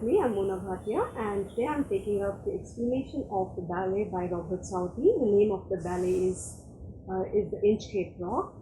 with me. I'm Mona Bhatia, and today I'm taking up the explanation of the ballet by Robert Southey. The name of the ballet is the Inchcape Rock,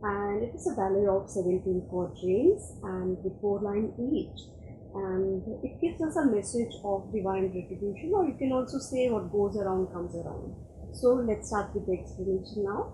and it is a ballet of 17 quatrains and with 4 lines each. And it gives us a message of divine retribution, or you can also say what goes around comes around. So let's start with the explanation now.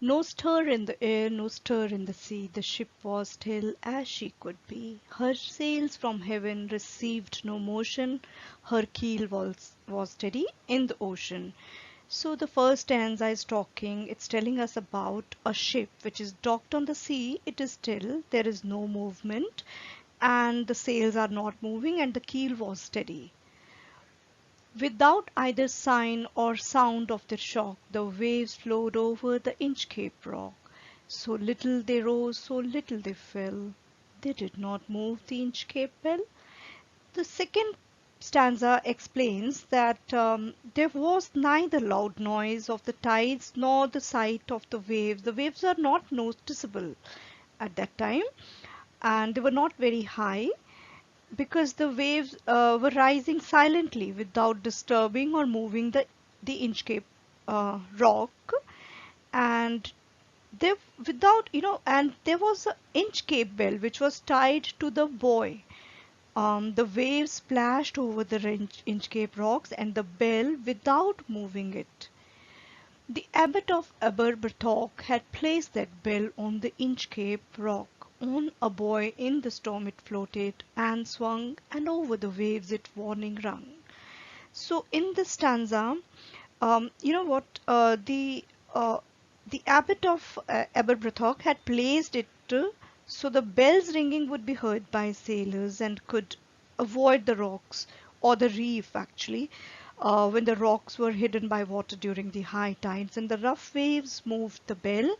No stir in the air, no stir in the sea, the ship was still as she could be. Her sails from heaven received no motion, her keel was steady in the ocean. So the first stanza is talking, it's telling us about a ship which is docked on the sea. It is still, there is no movement, and the sails are not moving, and the keel was steady. Without either sign or sound of the shock, the waves flowed over the Inchcape Rock. So little they rose, so little they fell. They did not move the Inchcape bell. The second stanza explains that there was neither loud noise of the tides nor the sight of the waves. The waves are not noticeable at that time, and they were not very high because the waves were rising silently without disturbing or moving the Inchcape rock. And there without and there was an Inchcape bell which was tied to the buoy. The waves splashed over the Inchcape rocks and the bell without moving it. The Abbot of Aberbrothock had placed that bell on the Inchcape Rock. On a buoy in the storm it floated and swung, and over the waves its warning rung. So in this stanza, you know what? The Abbot of Aberbrothock had placed it so the bells ringing would be heard by sailors and could avoid the rocks or the reef actually when the rocks were hidden by water during the high tides and the rough waves moved the bell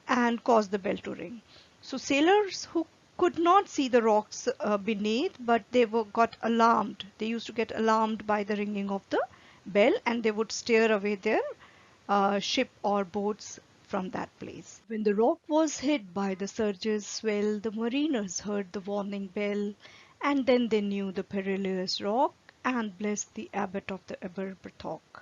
and caused the bell to ring. So sailors who could not see the rocks beneath, but they got alarmed. They used to get alarmed by the ringing of the bell, and they would steer away their ship or boats from that place. When the rock was hit by the surge's swell, the mariners heard the warning bell, and then they knew the perilous rock and blessed the Abbot of the Aberbrothock.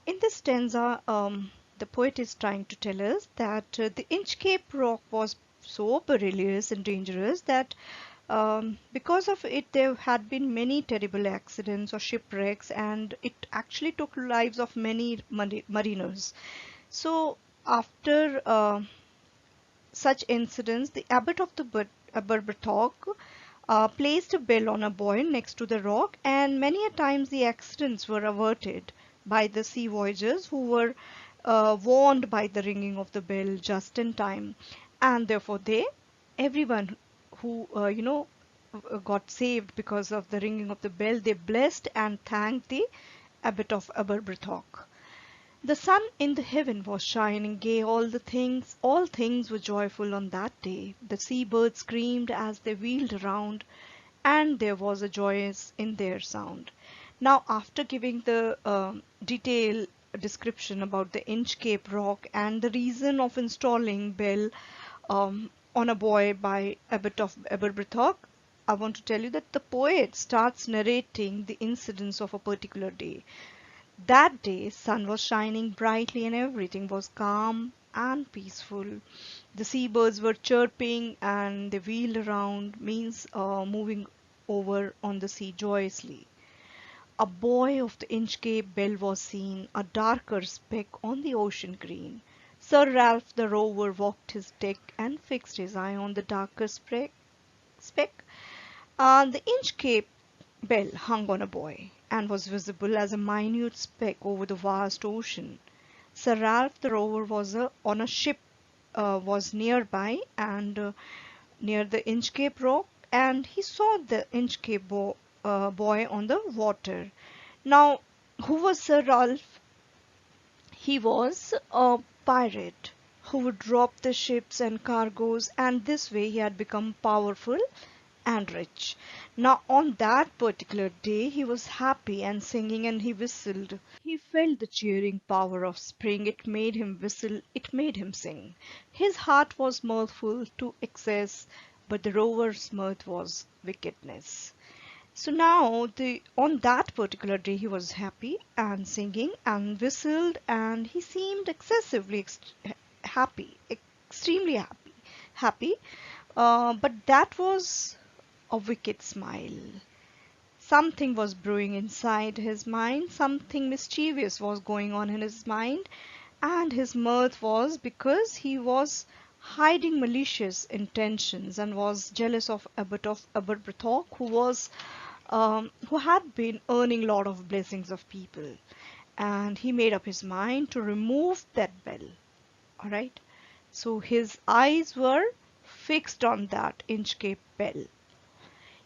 In this stanza, the poet is trying to tell us that the Inchcape Rock was so perilous and dangerous that because of it there had been many terrible accidents or shipwrecks, and it actually took lives of many mariners. So after such incidents, the Abbot of the Aberbrothock placed a bell on a buoy next to the rock, and many a times the accidents were averted by the sea voyagers who were warned by the ringing of the bell just in time, and therefore everyone who got saved because of the ringing of the bell, they blessed and thanked the Abbot of Aberbrothock. The sun in the heaven was shining gay, all things were joyful on that day. The seabirds screamed as they wheeled around, and there was a joyous in their sound. Now, after giving the detailed description about the Inchcape Rock and the reason of installing bell on a buoy by Abbot of Aberbrothock, I want to tell you that the poet starts narrating the incidents of a particular day. That day, sun was shining brightly and everything was calm and peaceful. The seabirds were chirping and they wheeled around, means moving over on the sea joyously. A buoy of the Inchcape bell was seen, a darker speck on the ocean green. Sir Ralph the rover walked his deck and fixed his eye on the darker speck. The Inchcape bell hung on a buoy and was visible as a minute speck over the vast ocean. Sir Ralph the rover was on a ship, was nearby and near the Inchcape Rock, and he saw the Inchcape buoy on the water. Now, who was Sir Ralph? He was a pirate who would rob the ships and cargoes, and this way he had become powerful and rich. Now, on that particular day, he was happy and singing, and he whistled. He felt the cheering power of spring. It made him whistle, it made him sing. His heart was mirthful to excess, but the rover's mirth was wickedness. So now on that particular day he was happy and singing and whistled, and he seemed excessively happy, extremely happy. But that was a wicked smile. Something was brewing inside his mind, something mischievous was going on in his mind, and his mirth was because he was hiding malicious intentions and was jealous of Abbot Brithok, who had been earning a lot of blessings of people. And he made up his mind to remove that bell. All right. So his eyes were fixed on that Inchcape bell.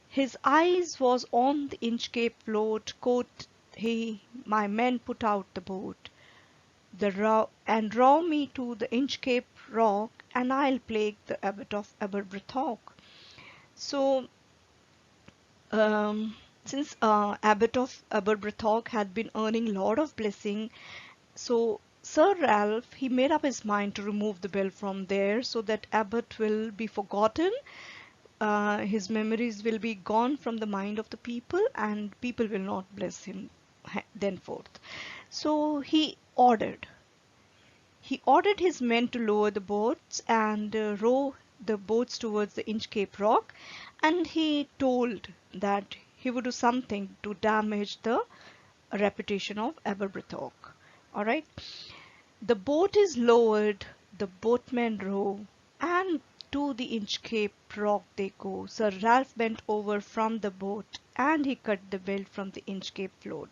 His eyes was on the Inchcape float. Quoth he, my men put out the boat, and row me to the Inchcape Rock, and I'll plague the Abbot of Aberbrithok. So, since Abbot of Aberbrithok had been earning a lot of blessing, so Sir Ralph, he made up his mind to remove the bell from there so that Abbot will be forgotten. His memories will be gone from the mind of the people, and people will not bless him thenceforth. So he ordered his men to lower the boats and row the boats towards the Inchcape Rock, and he told that he would do something to damage the reputation of Aberbrithok. All right. The boat is lowered, the boatmen row, and to the Inchcape Rock they go. Sir Ralph bent over from the boat, and he cut the belt from the Inchcape float.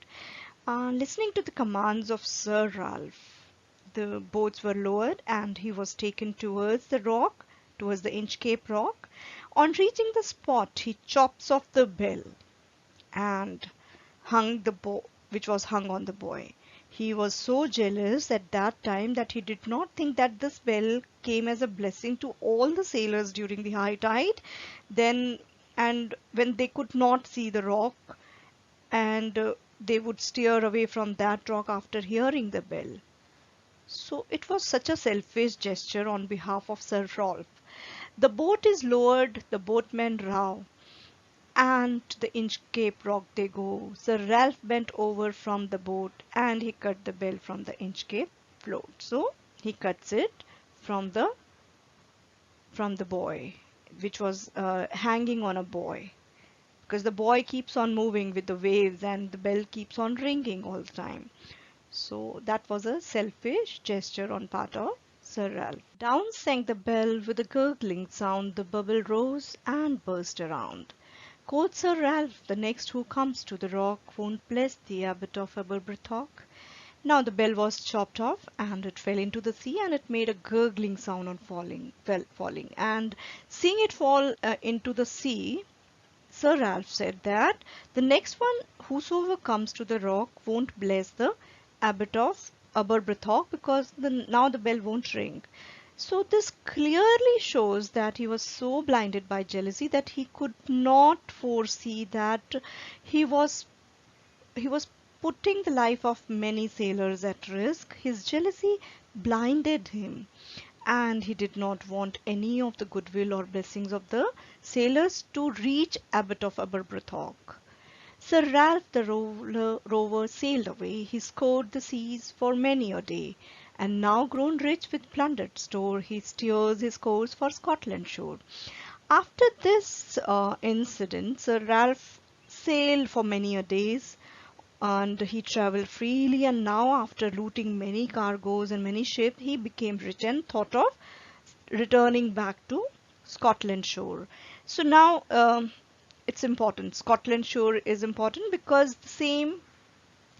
Listening to the commands of Sir Ralph, the boats were lowered, and he was taken towards the rock, towards the Inchcape Rock. On reaching the spot, he chops off the bell and which was hung on the buoy. He was so jealous at that time that he did not think that this bell came as a blessing to all the sailors during the high tide. Then, and when they could not see the rock, and they would steer away from that rock after hearing the bell. So it was such a selfish gesture on behalf of Sir Rolf. The boat is lowered, the boatmen row, and to the Inchcape Rock they go. Sir Ralph bent over from the boat, and he cut the bell from the Inchcape float. So he cuts it from the buoy, which was hanging on a buoy, because the buoy keeps on moving with the waves, and the bell keeps on ringing all the time. So that was a selfish gesture on part of Sir Ralph. Down sank the bell with a gurgling sound. The bubble rose and burst around. Quoth Sir Ralph, the next who comes to the rock won't bless the Abbot of Aberbrithok. Now the bell was chopped off, and it fell into the sea, and it made a gurgling sound on falling. And seeing it fall into the sea, Sir Ralph said that the next one whosoever comes to the rock won't bless the Abbot of Aberbrithok, because now the bell won't ring. So this clearly shows that he was so blinded by jealousy that he could not foresee that he was he was putting the life of many sailors at risk. His jealousy blinded him, and he did not want any of the goodwill or blessings of the sailors to reach Abbot of Aberbrithok. Sir Ralph the rover sailed away. He scoured the seas for many a day, and now grown rich with plundered store, he steers his course for Scotland shore. After this incident, Sir Ralph sailed for many a days, and he traveled freely, and now after looting many cargoes and many ships, he became rich and thought of returning back to Scotland shore. So now it's important. Scotland shore is important because the same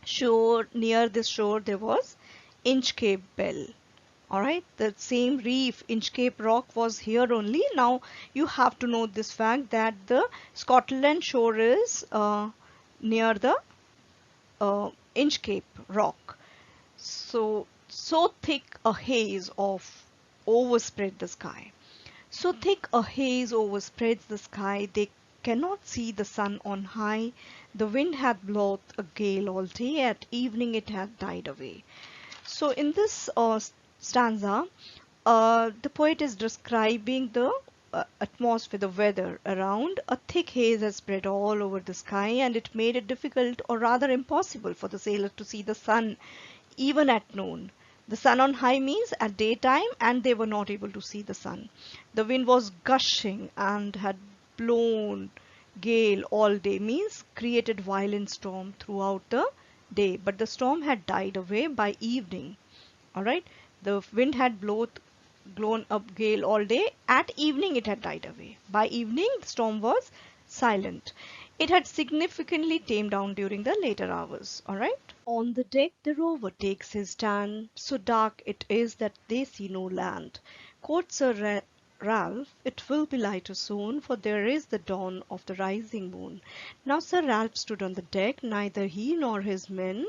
shore, near this shore, there was Inchcape Bell. All right, the same reef, Inchcape Rock, was here only. Now you have to know this fact that the Scotland shore is near the Inchcape Rock. So thick a haze of overspread the sky. So thick a haze overspreads the sky, they cannot see the sun on high. The wind hath blowed a gale all day, at evening it hath died away. So in this stanza, the poet is describing the atmosphere, the weather around, a thick haze had spread all over the sky, and it made it difficult, or rather impossible, for the sailors to see the sun even at noon. The sun on high means at daytime, and they were not able to see the sun. The wind was gushing and had blown gale all day, means created violent storm throughout the day, but the storm had died away by evening. All right, the wind had blown up gale all day. At evening, it had died away. By evening, the storm was silent. It had significantly tamed down during the later hours. All right. On the deck, the rover takes his stand. So dark it is that they see no land. Quoth Sir Ralph, it will be lighter soon, for there is the dawn of the rising moon. Now Sir Ralph stood on the deck. Neither he nor his men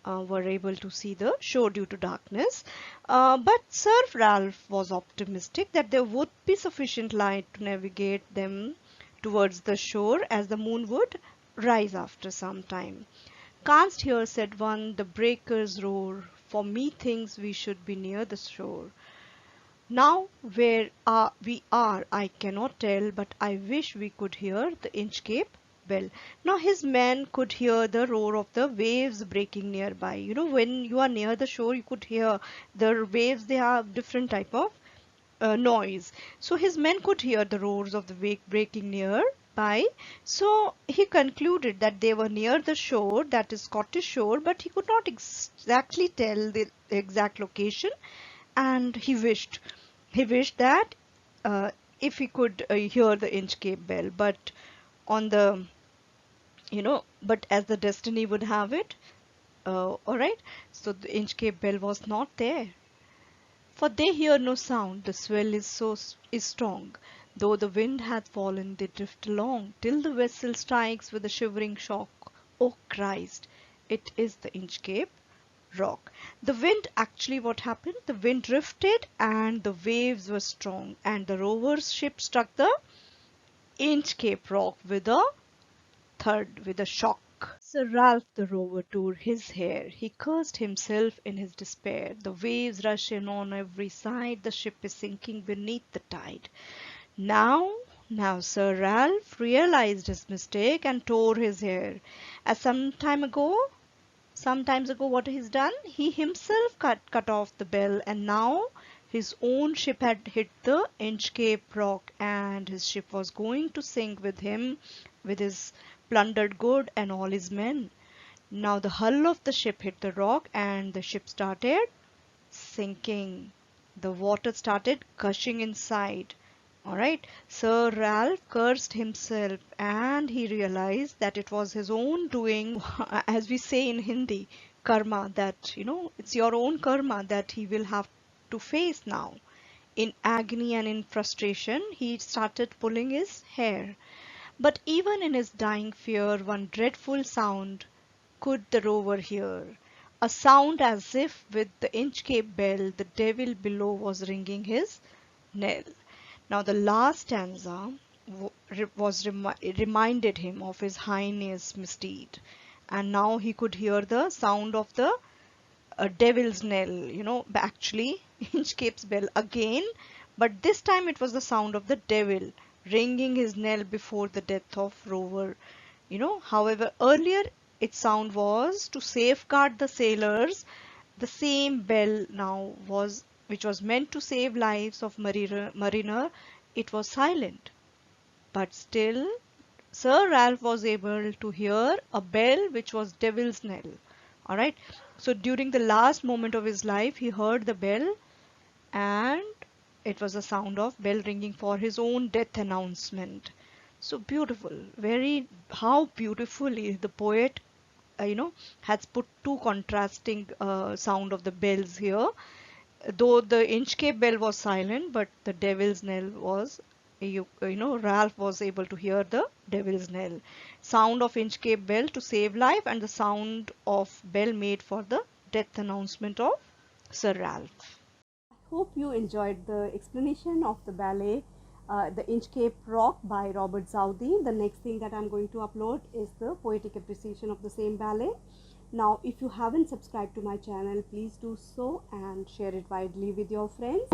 were able to see the shore due to darkness. But Sir Ralph was optimistic that there would be sufficient light to navigate them towards the shore, as the moon would rise after some time. Canst hear, said one, the breakers roar, for methinks we should be near the shore. Now where we are I cannot tell, but I wish we could hear the Inchcape bell. Now his men could hear the roar of the waves breaking nearby. You know, when you are near the shore, you could hear the waves. They have different type of noise. So his men could hear the roars of the wave breaking nearby. So he concluded that they were near the shore, that is Scottish shore, but he could not exactly tell the exact location, and he wished that if he could hear the Inchcape bell, but on the but as the destiny would have it, all right, so the Inchcape bell was not there. For they hear no sound, the swell is strong. Though the wind hath fallen, they drift along, till the vessel strikes with a shivering shock. O Christ, it is the Inchcape Rock. The wind, actually what happened? The wind drifted and the waves were strong, and the rover's ship struck the Inchcape Rock with a shock. Sir Ralph the rover tore his hair. He cursed himself in his despair. The waves rush in on every side. The ship is sinking beneath the tide. Now, now Sir Ralph realized his mistake and tore his hair. As sometimes ago, what he's done? He himself cut off the bell, and now his own ship had hit the Inchcape Rock, and his ship was going to sink with him, with his plundered good and all his men. Now the hull of the ship hit the rock, and the ship started sinking. The water started gushing inside. All right, Sir Ralph cursed himself, and he realized that it was his own doing, as we say in Hindi, karma, that, it's your own karma that he will have to face now. In agony and in frustration, he started pulling his hair. But even in his dying fear, one dreadful sound could the rover hear. A sound as if with the Inchcape bell the devil below was ringing his knell. Now the last stanza reminded him of his heinous misdeed, and now he could hear the sound of the devil's knell, actually Inchcape's bell again, but this time it was the sound of the devil ringing his knell before the death of Rover. However, earlier its sound was to safeguard the sailors. The same bell now which was meant to save lives of mariner, it was silent. But still, Sir Ralph was able to hear a bell which was devil's knell. All right. So during the last moment of his life, he heard the bell, and it was a sound of bell ringing for his own death announcement. So beautiful. How beautifully the poet, has put two contrasting sound of the bells here. Though the Inchcape bell was silent, but the devil's knell was, Ralph was able to hear the devil's knell. Sound of Inchcape bell to save life, and the sound of bell made for the death announcement of Sir Ralph. I hope you enjoyed the explanation of the ballet, The Inchcape Rock by Robert Southey. The next thing that I'm going to upload is the poetic appreciation of the same ballet. Now, if you haven't subscribed to my channel, please do so and share it widely with your friends.